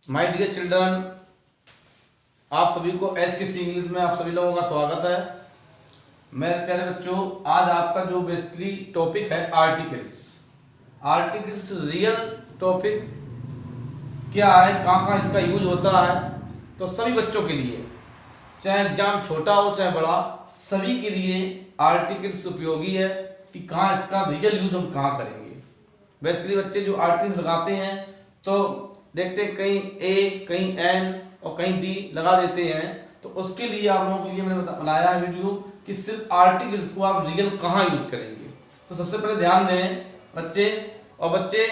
My dear children, आप सभी को एस किस इंग्लिश में आप सभी लोगों का स्वागत है। मेरे प्यारे बच्चों, आज आपका जो बेसिकली टॉपिक है आर्टिकल्स। आर्टिकल्स रियल टॉपिक क्या है, कहाँ कहाँ इसका यूज होता है, तो सभी बच्चों के लिए, चाहे एग्जाम छोटा हो चाहे बड़ा, सभी के लिए आर्टिकल्स उपयोगी है कि कहाँ इसका रियल यूज हम कहाँ करेंगे। बेसिकली बच्चे जो आर्टिकल्स लगाते हैं तो देखते हैं कहीं ए, कहीं एन और कहीं दी लगा देते हैं, तो उसके लिए आप लोगों के लिए मैंने बनाया है वीडियो कि सिर्फ आर्टिकल्स को आप रियल कहाँ यूज करेंगे। तो सबसे पहले ध्यान दें बच्चे, और बच्चे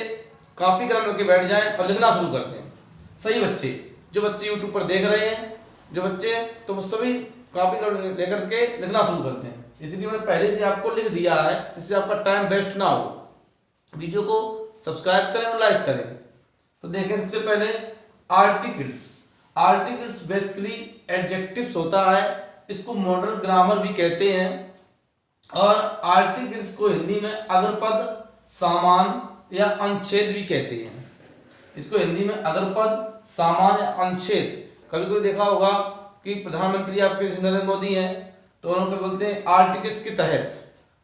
कॉपी कलम लेके बैठ जाएं और लिखना शुरू कर दें। सही बच्चे, जो बच्चे यूट्यूब पर देख रहे हैं जो बच्चे, तो वो सभी कॉपी कलम लेकर के लिखना शुरू करते हैं। इसलिए मैंने पहले से आपको लिख दिया है, इससे आपका टाइम वेस्ट ना हो। वीडियो को सब्सक्राइब करें और लाइक करें। तो देखें सबसे पहले आर्टिकल्स। आर्टिकल्स बेसिकली एडजेक्टिव्स होता है, इसको मॉडर्न ग्रामर भी कहते हैं। और आर्टिकल्स को हिंदी में अग्रपद, सामान या अनुच्छेद भी कहते हैं। इसको हिंदी में अग्रपद, सामान या अनुच्छेद। कभी कभी देखा होगा कि प्रधानमंत्री आपके नरेंद्र मोदी हैं तो उनको बोलते हैं आर्टिकल्स के तहत।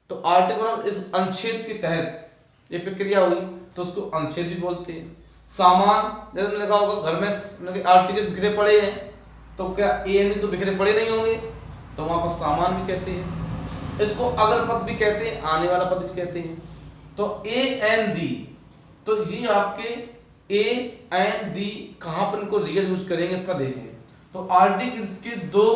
तो आर्टिकल इस अनुच्छेद के तहत ये प्रक्रिया हुई तो उसको अनुच्छेद भी बोलते हैं। सामान, जैसे देखा होगा घर में आर्टिकल्स बिखरे पड़े हैं, तो क्या ए एन तो बिखरे पड़े नहीं होंगे, तो वहां पर सामान भी कहते हैं। इसको अगर पद भी कहते हैं, आने वाला पद भी कहते हैं। तो ए एन दी, तो ये आपके ए एन दी कहां पर इनको रियल यूज करेंगे इसका देखें। तो आर्टिकल्स के दो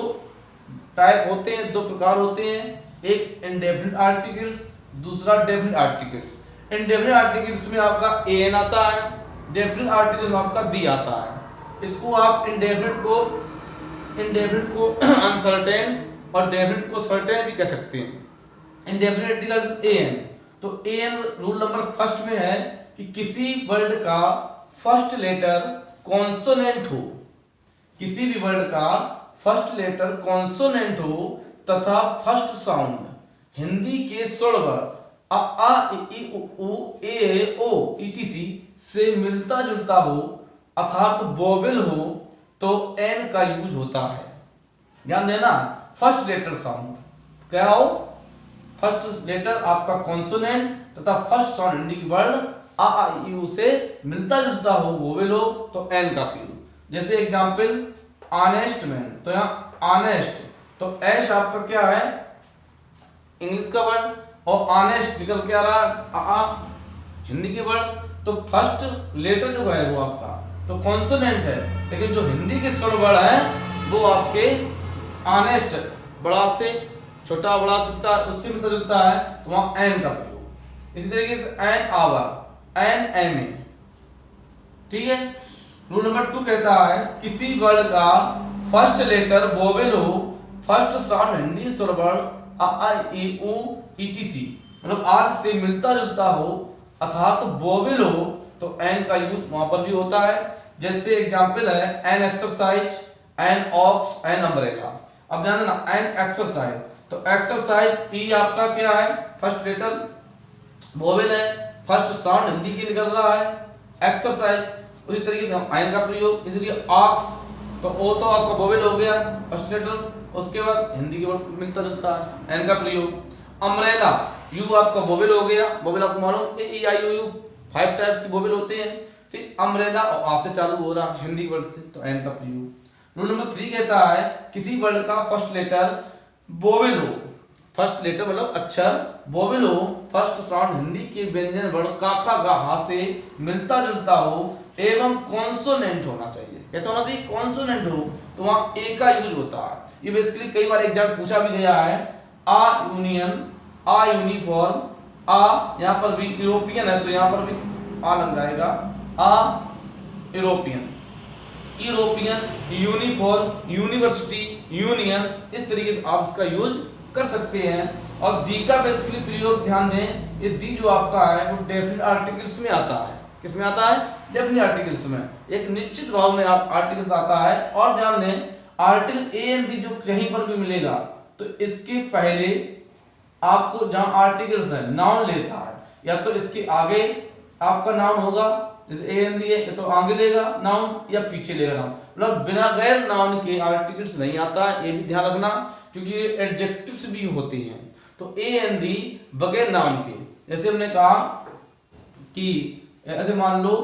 टाइप होते हैं, दो प्रकार होते हैं, एक इंडेफिनिट आर्टिकल्स, दूसरा डेफिनिट आर्टिकल्स। इंडेफिनिट आर्टिकल्स में आपका एन आता है, डेफिनिट आर्टिकल्स में आपका दी आता है। इसको आप इंडेफिनिट को अनसर्टेन और डेफिनिट को सर्टेन भी कह सकते हैं। इंडेफिनिट आर्टिकल एन, तो एन रूल नंबर फर्स्ट में है कि किसी वर्ड का फर्स्ट लेटर कॉन्सोनेंट हो, किसी भी वर्ड का फर्स्ट लेटर कॉन्सोनेंट हो तथा फर्स्ट साउंड हिंदी के स्वर वर्ड अ आ इ उ ए ओ ईटीसी से मिलता जुलता हो अर्थात वोवेल हो, तो एन का यूज होता है। ध्यान देना, फर्स्ट लेटर साउंड क्या हो, फर्स्ट लेटर आपका कॉन्सोनेंट तथा फर्स्ट साउंड हिंदी की वर्ड आ इ उ से मिलता जुलता हो, वोवेल हो, तो एन का प्रयोग। जैसे एग्जांपल ऑनेस्ट मैन, तो यहाँ ऑनेस्ट, तो एश आपका क्या है इंग्लिश का वर्ड, और ऑनेस्ट निकल के आ रहा हिंदी के वर्ड, तो फर्स्ट लेटर जो है वो आपका तो कॉन्सोनेंट है, लेकिन जो हिंदी के स्वर वर्ड है वो आपके ऑनेस्ट, बड़ा से छोटा बड़ा चलता है उससे मिलता जुलता है, तो वहां एन का प्रयोग। इसी तरीके से an hour, an M A, ठीक है। रूल नंबर 2 कहता है किसी वर्ड का फर्स्ट लेटर वोवेल हो, फर्स्ट साउंड हिंदी स्वर वर्ड आ इ उ ईटीसी मतलब आज से मिलता जुलता हो अर्थात वोवेल हो, तो एन का यूज वहां पर भी होता है। जैसे एग्जांपल है an exercise, an ox, an umbrella. अब ध्यान देना, एन एक्सरसाइज, तो एक्सरसाइज ई आपका क्या है फर्स्ट लेटर वोवेल है, फर्स्ट साउंड हिंदी की निकल रहा है एक्सरसाइज। उसी तरीके से एन का प्रयोग, इसलिए ऑक्स, तो ओ तो आपका वोवेल हो गया फर्स्ट लेटर, उसके बाद हिंदी के वर्ड मिलता जुलता है, एन का प्रयोग। अम्ब्रेला, यू आपका वोवेल हो गया, वोवेल आपको मालूम ए ई आई ओ यू 5 टाइप्स के वोवेल होते हैं, ठीक। अम्ब्रेला और आ से चालू हो रहा हिंदी वर्ड से, तो एन का प्रयोग। रूल नंबर 3 कहता है किसी वर्ड का फर्स्ट लेटर वोवेल हो, फर्स्ट लेटर मतलब अक्षर वोवेल हो, फर्स्ट साउंड हिंदी के व्यंजन वर्ड का खा गा हा से मिलता जुलता हो एवं कॉन्सोनेंट होना चाहिए। कैसा होना चाहिए, कॉन्सोनेंट हो, तो वहां ए का यूज होता है। ये बेसिकली कई बार एग्जाम पूछा भी गया है। आ यूनियन, आ यूनिफॉर्म, आ यहाँ पर भी यूरोपियन है तो यहाँ पर भी आ लग जाएगा, आ European, European, uniform, university, union, इस तरीके से आप इसका यूज कर सकते हैं। और दी का बेसिकली प्रयोग ध्यान दें, ये दी जो आपका है वो डेफिनिट आर्टिकल्स में आता है। किस में आता है, डेफिनिट आर्टिकल्स में, एक निश्चित भाव में आप आर्टिकल्स आता है। और ध्यान दें आर्टिकल ए एन दी जो कहीं पर भी मिलेगा तो इसके पहले आपको जहां आर्टिकल्स है नाउन लेता है, या तो इसके आगे आपका नाउन होगा जैसे ए एन दी है, तो आगे लेगा नाउन या पीछे लेगा नाउन, मतलब बिना गैर नाउन के आर्टिकल्स नहीं आता, ये भी ध्यान रखना, क्योंकि ये एडजेक्टिव्स भी होते हैं। तो ए एन दी बगैर नाउन के, जैसे हमने कहा कि ऐसे मान लो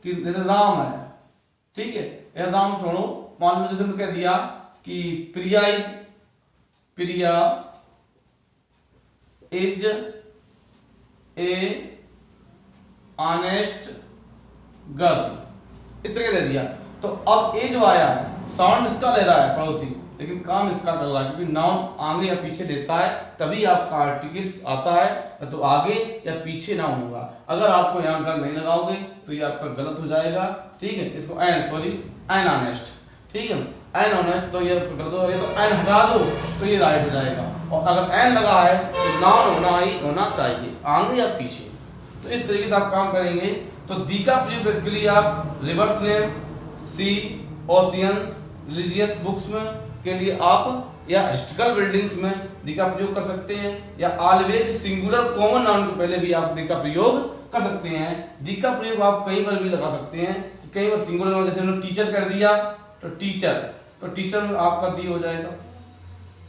कि जैसे राम है, ठीक है, ये राम छोड़ो, मान लो जैसे हमने कह दिया कि प्रिया इज ए ऑनेस्ट गर्ल, इस तरह दे दिया। तो अब ए जो आया है साउंड इसका ले रहा है पड़ोसी, लेकिन काम इसका कर रहा है, क्योंकि नाउन आगे या पीछे देता है तभी आपका आर्टिकल्स आता है, तो आगे या पीछे नाउन होगा। अगर आपको यहाँ कर नहीं लगाओगे तो ये आपका गलत हो जाएगा, ठीक है। इसको एन ऑनेस्ट, ठीक है, एन ऑनेस्ट, तो ये गलत हो जाएगा, तो एन हटा दो तो ये राइट हो जाएगा। और अगर एन लगा है तो नाउन होना चाहिए आगे या पीछे। तो इस तरीके से आप काम करेंगे। तो दी का प्रयोग बेसिकली आप रिवर्स नेम, सी, ओशियंस, रिलीजियस बुक्स में के लिए आप या हिस्टोरिकल बिल्डिंग्स में दी का प्रयोग कर सकते हैं, या ऑलवेज सिंगुलर कॉमन नाउन के पहले भी आप दी का प्रयोग कर सकते हैं। दी का प्रयोग आप कहीं पर भी लगा सकते हैं, कहीं पर सिंगुलर नाउन, जैसे हमने टीचर कर दिया तो टीचर, तो टीचर में आपका दी हो जाएगा,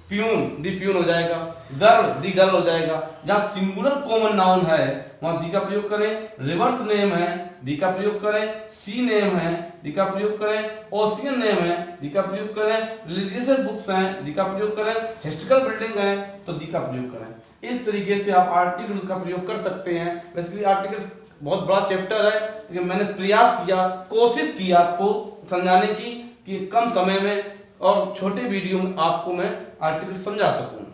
प्यून दी प्यून हो जाएगा, गर्ल दी गर्ल हो जाएगा। जहां सिंगुलर कॉमन नाउन है वहां दी का प्रयोग करें, रिवर्स नेम है दी का प्रयोग करें, सी नेम है दी का प्रयोग करें, ओशियन नेम है दी का प्रयोग करें, रिलीजियस बुक्स हैं दी का प्रयोग करें, हिस्टोरिकल बिल्डिंग है तो दी का प्रयोग करें। इस तरीके से आप आर्टिकल का प्रयोग कर सकते हैं। बेसिकली आर्टिकल्स बहुत बड़ा चैप्टर है, लेकिन मैंने प्रयास किया, कोशिश की आपको समझाने की कि कम समय में और छोटे वीडियो में आपको मैं आर्टिकल समझा सकूं।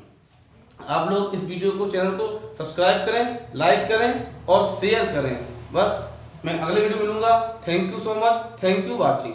आप लोग इस वीडियो को, चैनल को सब्सक्राइब करें, लाइक करें और शेयर करें। बस मैं अगले वीडियो में मिलूंगा। Thank you so much, thank you watching.